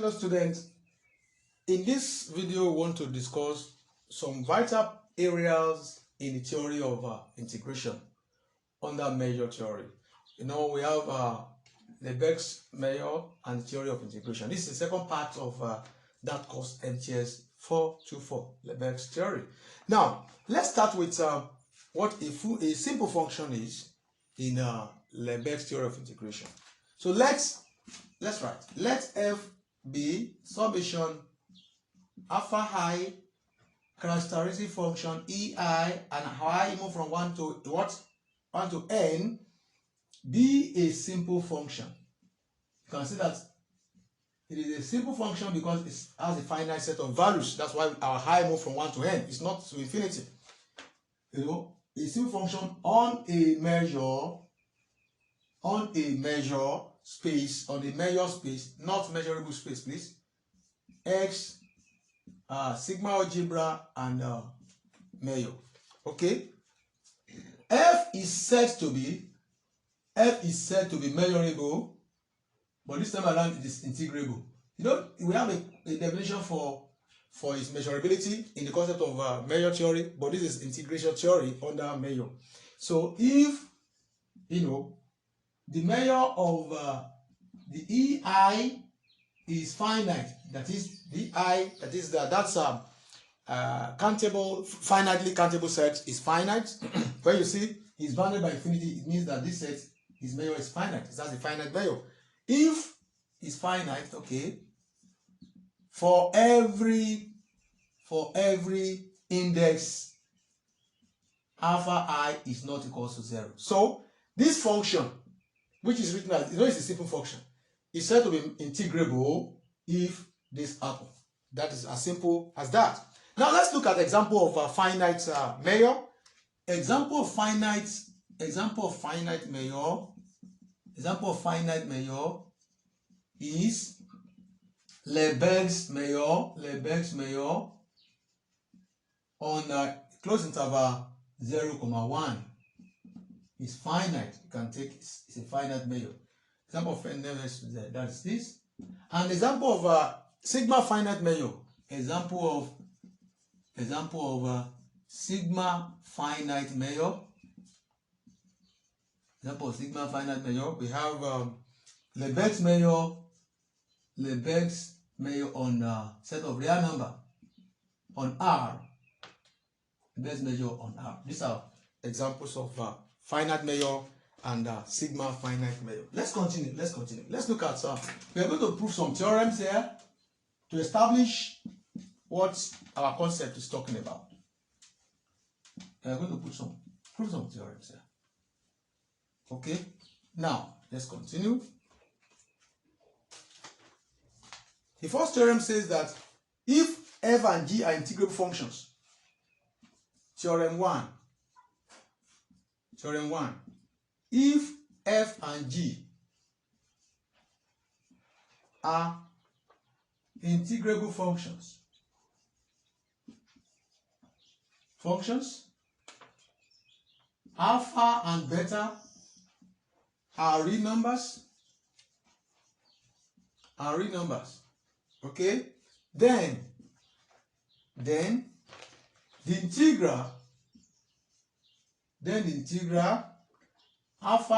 Hello students, in this video we want to discuss some vital areas in the theory of integration under measure theory. You know, we have Lebesgue measure and the theory of integration. This is the second part of that course, MTS 424, Lebesgue theory. Now, let's start with what a simple function is in Lebesgue theory of integration. So let's write. Let f be summation alpha I characteristic function ei and I move from 1 to what? 1 to n be a simple function. You can see that it is a simple function because it has a finite set of values. That's why our high move from 1 to n. It's not to infinity. You know, a simple function on a measure space, on the measure space, not measurable space, please. X, Sigma-algebra, and measure. Okay. F is said to be measurable, but this time around it is integrable. You know, we have a definition for its measurability in the concept of measure theory, but this is integration theory under measure. So if you know the measure of the EI is finite, that is the I, that is that's countable, finitely countable set is finite. When you see it's bounded by infinity, it means that this set, its measure is finite. It has a finite measure. If it's finite, okay, for every index alpha I is not equal to 0. So this function, which is written as, you know, it's a simple function, is said to be integrable if this happens. That is as simple as that. Now let's look at example of a finite measure. Example of finite measure is Lebesgue measure on closed interval 0, 1. It's finite. You can take it's a finite measure. Example of that is this. And example of sigma finite measure. Example of sigma finite measure. Example of sigma finite measure. We have Lebesgue measure on set of real number on R. Lebesgue measure on R. These are examples of finite measure and sigma finite measure. Let's continue. Let's look at we are going to prove some theorems here to establish what our concept is talking about. We are going to prove some theorems here. Okay. Now let's continue. The first theorem says that if f and g are integrable functions, theorem 1. If f and g are integrable functions, alpha and beta are real numbers, okay, then the integral integral of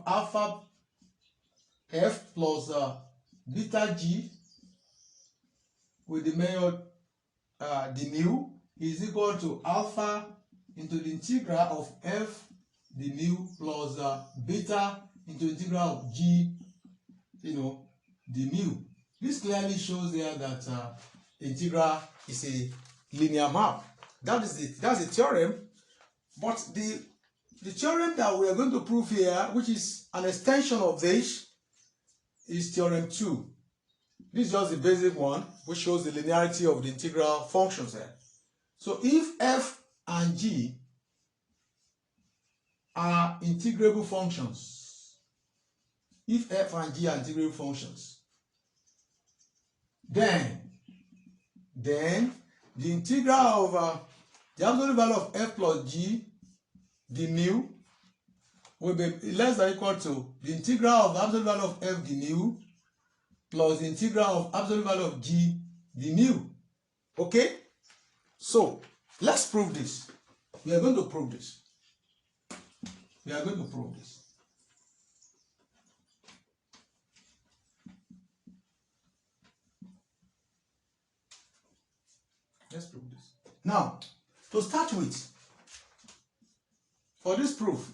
alpha f plus beta g with the measure the mu is equal to alpha into the integral of f the mu plus beta into the integral of g, you know, the mu. This clearly shows there that integral is a linear map. That's the theorem. But the theorem that we are going to prove here, which is an extension of this, is theorem 2. This is just the basic one, which shows the linearity of the integral functions here. So if f and g are integrable functions, then the integral of the absolute value of f plus g, the mu, will be less than or equal to the integral of the absolute value of f, the mu, plus the integral of absolute value of g d mu. Okay? So let's prove this. We are going to prove this. We are going to prove this. Let's prove this. Now, to start with, for this proof,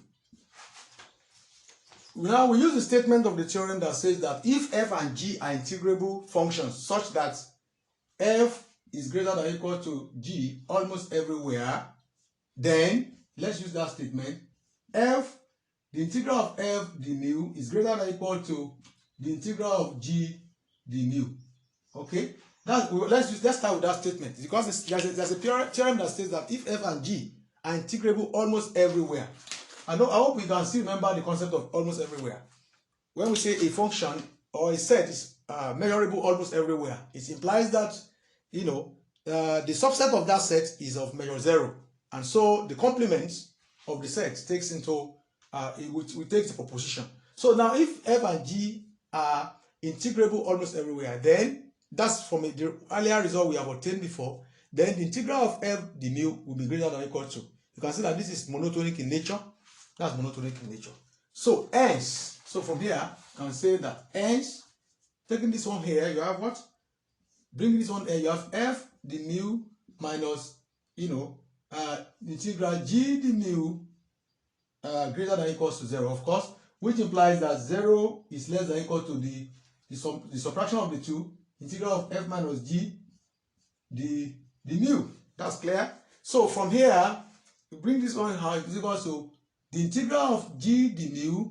now we use the statement of the theorem that says that if f and g are integrable functions such that f is greater than or equal to g almost everywhere, then let's use that statement. The integral of f d mu is greater than or equal to the integral of g d mu. Okay, let's start with that statement because there's a theorem that says that if f and g are integrable almost everywhere. I hope we can still remember the concept of almost everywhere. When we say a function or a set is measurable almost everywhere, it implies that the subset of that set is of measure 0, and so the complement of the set takes into it takes the proposition. So now if f and g are integrable almost everywhere, then that's from the earlier result we have obtained before. Then the integral of f d mu will be greater than or equal to. You can see that this is monotonic in nature. That's monotonic in nature. So hence, from here, I can say that hence, taking this one here, you have what? Bringing this one here, you have f d mu minus, integral g d mu greater than or equals to 0, of course, which implies that 0 is less than or equal to the subtraction of the two, integral of f minus g d mu. That's clear. So from here, we bring this one how is equal to the integral of g d mu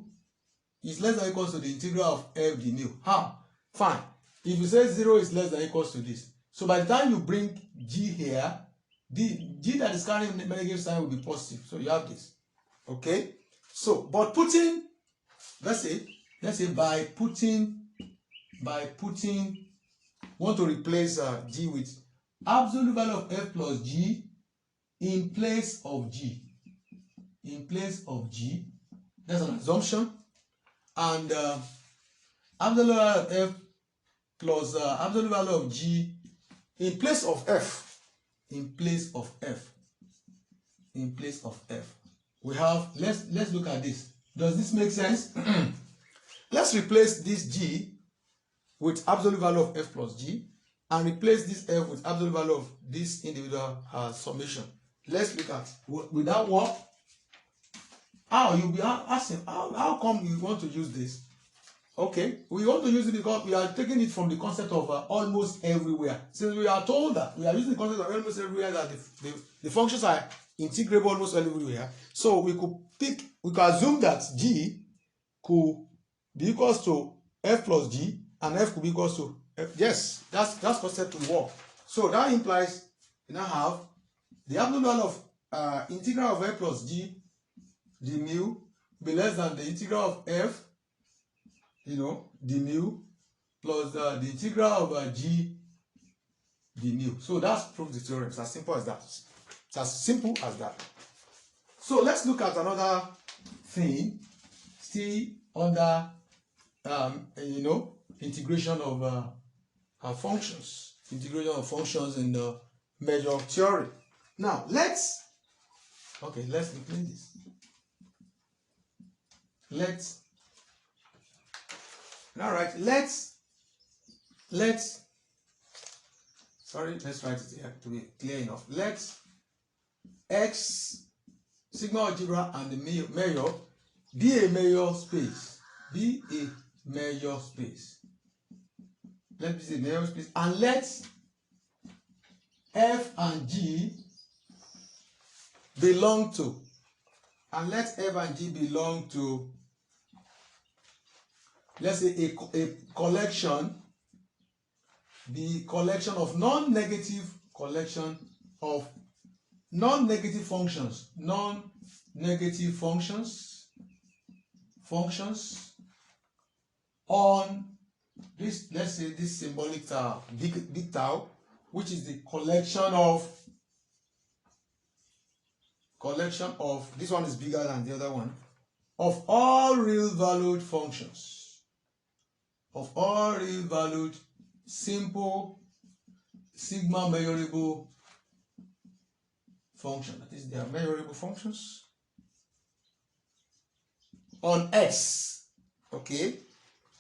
is less than or equal to the integral of f d mu. How? Fine. If you say 0 is less than or equal to this, so by the time you bring g here, the g that is carrying the negative sign will be positive. So you have this. Okay? So, but putting, let's say by putting, want to replace g with absolute value of f plus g in place of g. In place of g, that's an assumption, and absolute value of f plus absolute value of g in place of f. In place of f. In place of f. We have, let's look at this. Does this make sense? Let's replace this g with absolute value of f plus g and replace this f with absolute value of this individual summation. Let's look at, will that work? How? You'll be asking, how come you want to use this? Okay, we want to use it because we are taking it from the concept of almost everywhere. Since we are told that we are using the concept of almost everywhere, that the functions are integrable almost everywhere, so we could assume that g could be equals to f plus g and f could be equals to f. Yes, that's concept to work. So that implies you now have the absolute value of integral of f plus g d mu be less than the integral of f d mu plus the integral of g d mu. So that's proves the theorem. It's as simple as that. It's as simple as that. So let's look at another thing, still under integration of functions. Integration of functions in the measure theory. Now let's replace this. Let's write it here to be clear enough. Let x sigma-algebra and the measure be a measure space. Be a measure space. Let me say measure space, and let f and g belong to, let's say a collection, the collection of non-negative functions on this, let's say this symbolic tau, big tau, which is the collection of, this one is bigger than the other one, of all real valued functions. of all real valued simple sigma measurable function. That is, they are measurable functions on X. Okay,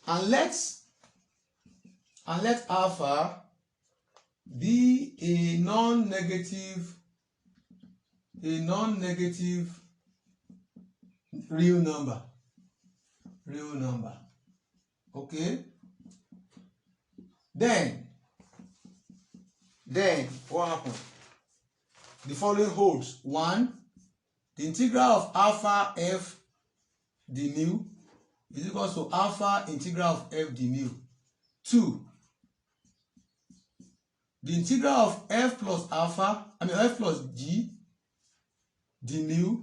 and let alpha be a non-negative real number. Okay, then what happens? The following holds. 1, the integral of alpha f d mu is equal to alpha integral of f d mu. 2, the integral of f plus g d mu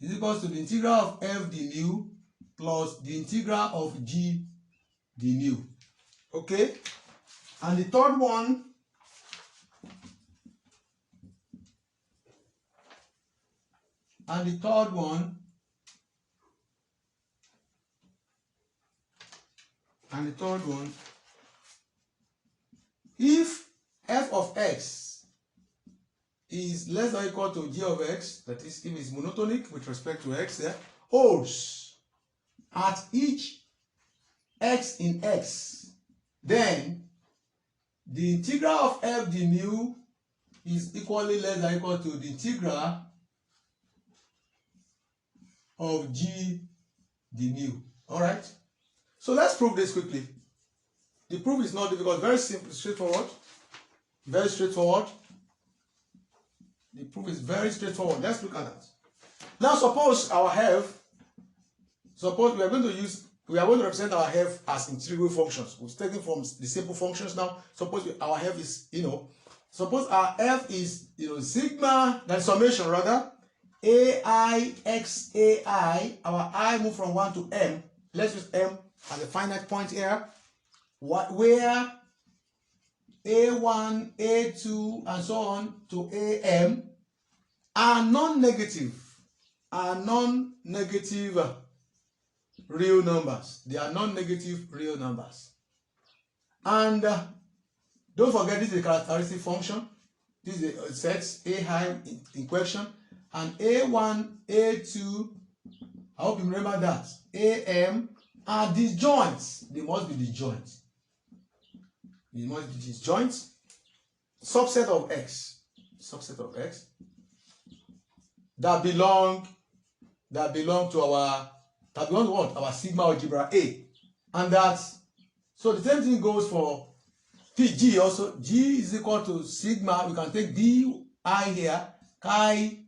is equal to the integral of f d mu plus the integral of g d mu. Okay, and the third one if f of x is less than or equal to g of x, that is, if it's monotonic with respect to x, holds at each x in x, then the integral of f d mu is equally less than or equal to the integral of g d mu. All right, so let's prove this quickly. The proof is not difficult, very simple, straightforward. The proof is very straightforward. Let's look at that. Now suppose we are going to represent our f as integral functions. We're taking from the simple functions now. Suppose our f is, suppose our f is, sigma, that's summation rather, ai x ai, our I move from 1 to m. Let's use m as a finite point here, where a1, a2, and so on to am are non-negative real numbers. They are non-negative real numbers. And don't forget, this is a characteristic function. This is a set a high in question, and a1, a2, I hope you remember that, am are disjoints. They must be disjoint. Subset of x that belong to our sigma algebra A, and that's so the same thing goes for G also. G is equal to sigma. We can take bi here, chi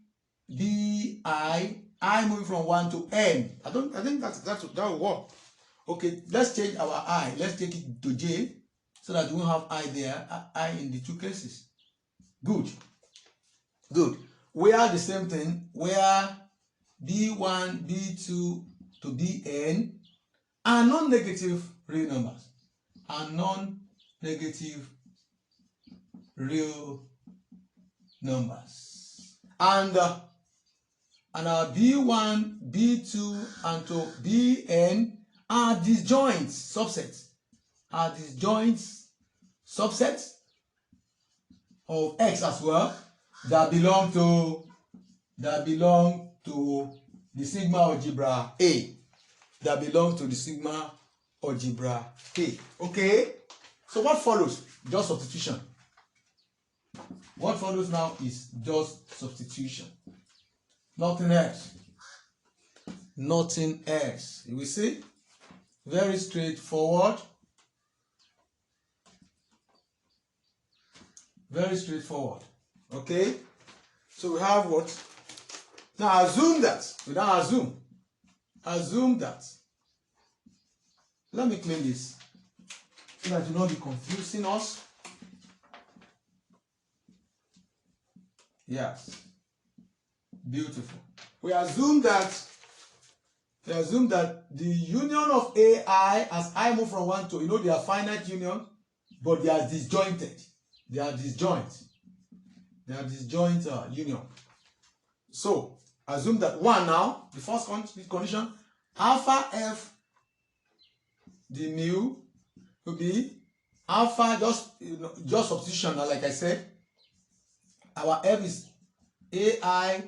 I moving from 1 to n. I think that will work. Okay, let's change our I. Let's take it to j, so that we won't have I there, I in the two cases. Good. We are the same thing, where b1, b2 to bn are non-negative real numbers. And our b1, b2, and to bn are disjoint subsets. Of x as well, that belong to the sigma algebra A. Okay, so what follows? Just substitution. What follows now is just substitution. Nothing else. You will see, very straightforward. Okay, so we have what? Now assume that. Let me clean this so that it will not be confusing us. Yes, beautiful. We assume that the union of ai as I move from 1 to, they are finite union, but they are disjointed. They are disjoint union. So assume that 1 now, the first condition, alpha f d mu will be alpha, just substitution now, like I said. Our f is ai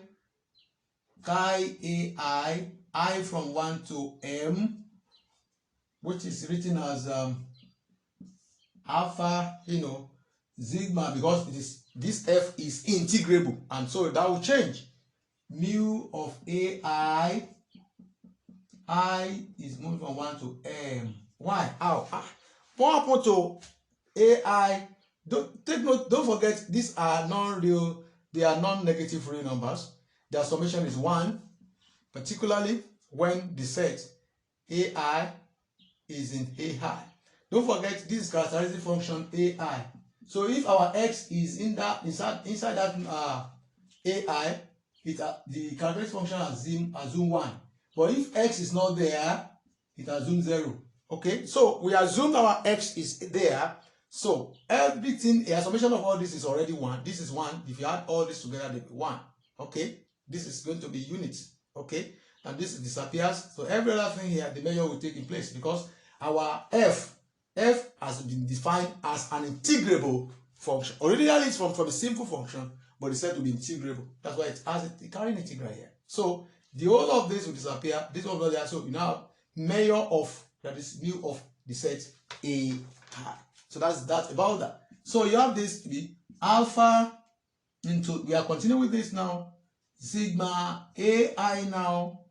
chi ai, I from 1 to m, which is written as alpha, sigma, because this f is integrable, and so that will change. Mu of ai, I is moving from 1 to m. Why? How? What happened to ai? Don't forget, these are non-real, they are non-negative real numbers. Their summation is 1, particularly when the set ai is in ai. Don't forget this characteristic function ai. So if our x is inside that ai, the characteristic function assume 1. But if x is not there, it assumes 0. Okay, so we assume our x is there. So everything, a summation of all this is already 1. This is 1. If you add all this together, they be 1. Okay, this is going to be units. Okay, and this disappears. So every other thing here, the measure will take in place, because our f has been defined as an integrable function. Originally it's from a simple function, but it's said to be integrable. That's why it carrying integral here. So the whole of this will disappear. This one will there. So you now have measure of, that is mu of the set ai. So that's about that. So you have this to be alpha into, we are continuing with this now, sigma ai now,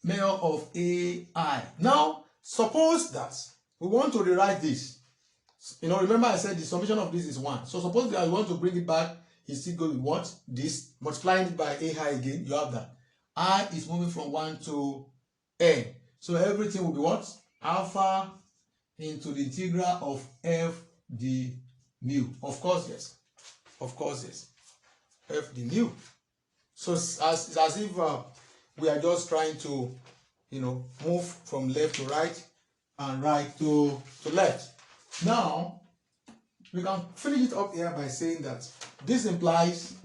measure of ai. Now suppose that we want to rewrite this. Remember I said the summation of this is 1. So suppose that I want to bring it back, it's still going to be what? This, multiplying it by ai again, you have that. I is moving from 1 to n. So everything will be what? Alpha into the integral of f d mu. Of course, yes. Of course, yes. F d mu. So it's as if we are just trying to, move from left to right and right to left. Now, we can finish it up here by saying that this implies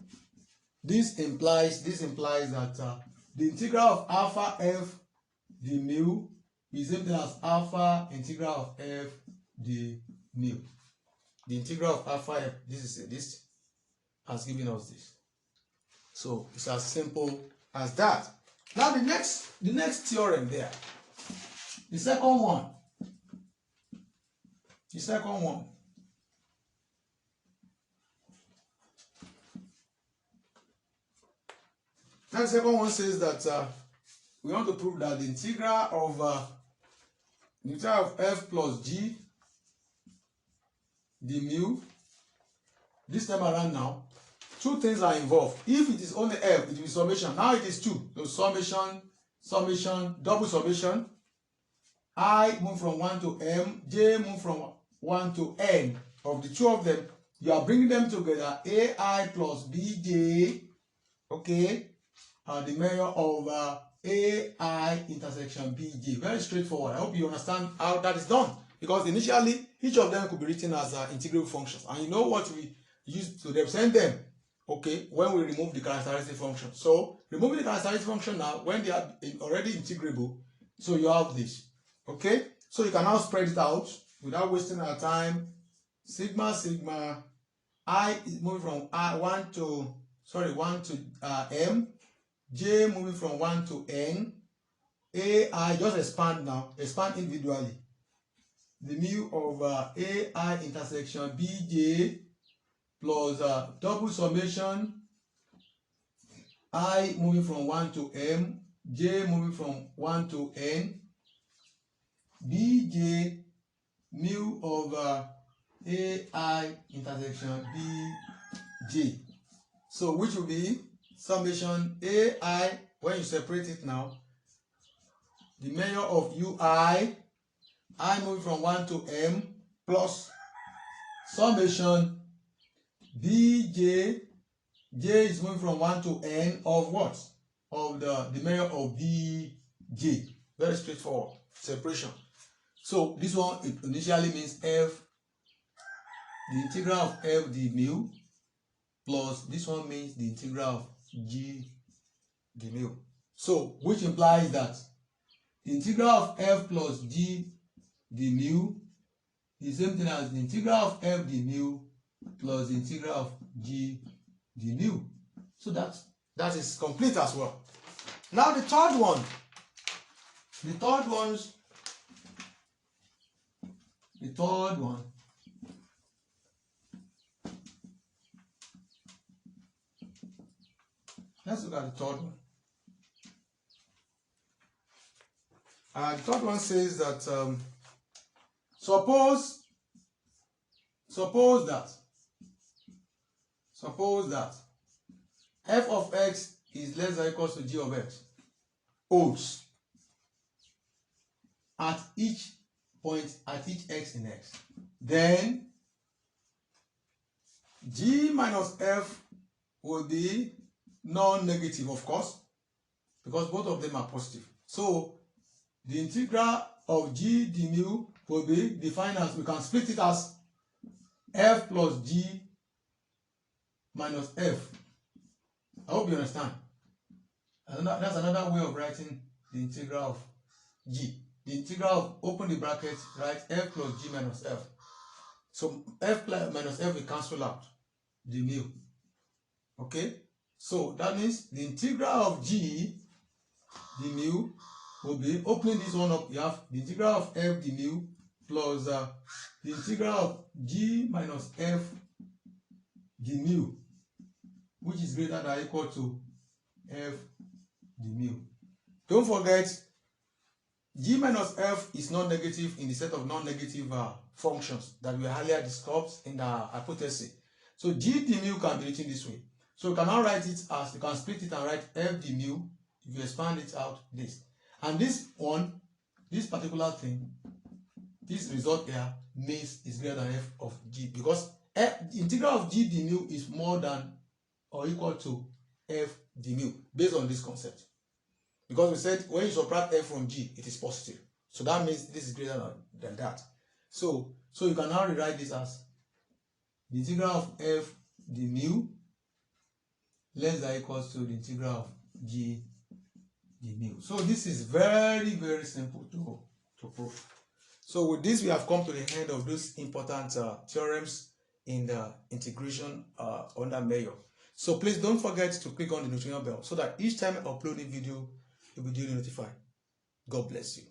that the integral of alpha f d mu is the same as alpha integral of f d mu. The integral of alpha f, this has given us this. So it's as simple as that. Now the next theorem there, the second one. Now the second one says that we want to prove that the integral of f plus g d mu, this time around now, two things are involved. If it is only f, it will be summation. Now it is 2. So summation, double summation. I move from 1 to m, j move from 1 to n. Of the two of them, you are bringing them together, ai plus bj, okay, the measure of ai intersection bj. Very straightforward. I hope you understand how that is done, because initially each of them could be written as integrable functions, and you know what we use to represent them, okay, when we remove the characteristic function. So removing the characteristic function now, when they are already integrable, so you have this, okay. So you can now spread it out without wasting our time. Sigma I is moving from 1 to m, j moving from 1 to n, ai just expand individually. The mu of ai intersection bj plus double summation, I moving from 1 to m, j moving from 1 to n, bj mu of ai intersection bj. So which will be summation ai, when you separate it now, the measure of ui, I moving from 1 to m, plus summation bj, j is moving from 1 to n of what? Of the measure of bj. Very straightforward separation. So this one, it initially means f, the integral of f d mu, plus this one means the integral of g d mu. So which implies that the integral of f plus g d mu is the same thing as the integral of f d mu plus the integral of g d mu. So that is complete as well. Now the third one. Let's look at the third one. The third one says that suppose that f of x is less than or equal to g of x holds at each point at each x in x, then g minus f will be non-negative, of course, because both of them are positive. So the integral of g d mu will be defined as, we can split it as f plus g minus f. I hope you understand. That's another way of writing the integral of g. The integral of, open the bracket, write f plus g minus f. So f minus f will cancel out the mu. Okay? So that means the integral of g d mu will be, opening this one up, you have the integral of f d mu plus the integral of g minus f d mu, which is greater than or equal to f d mu. Don't forget, g minus f is non-negative in the set of non-negative functions that we earlier discussed in the hypothesis. So g d mu can be written this way. So you can now write it as, you can split it and write f d mu, if you expand it out, this. And this one, this particular thing, this result here means is greater than f of g, because the integral of g d mu is more than or equal to f d mu, based on this concept. Because we said when you subtract f from g, it is positive. So that means this is greater than that. So you can now rewrite this as the integral of f d mu less than or equals to the integral of g d mu. So this is very, very simple to prove. So with this, we have come to the end of those important theorems in the integration under measure. So please don't forget to click on the notification bell so that each time I upload a video, you'll be duly notified. God bless you.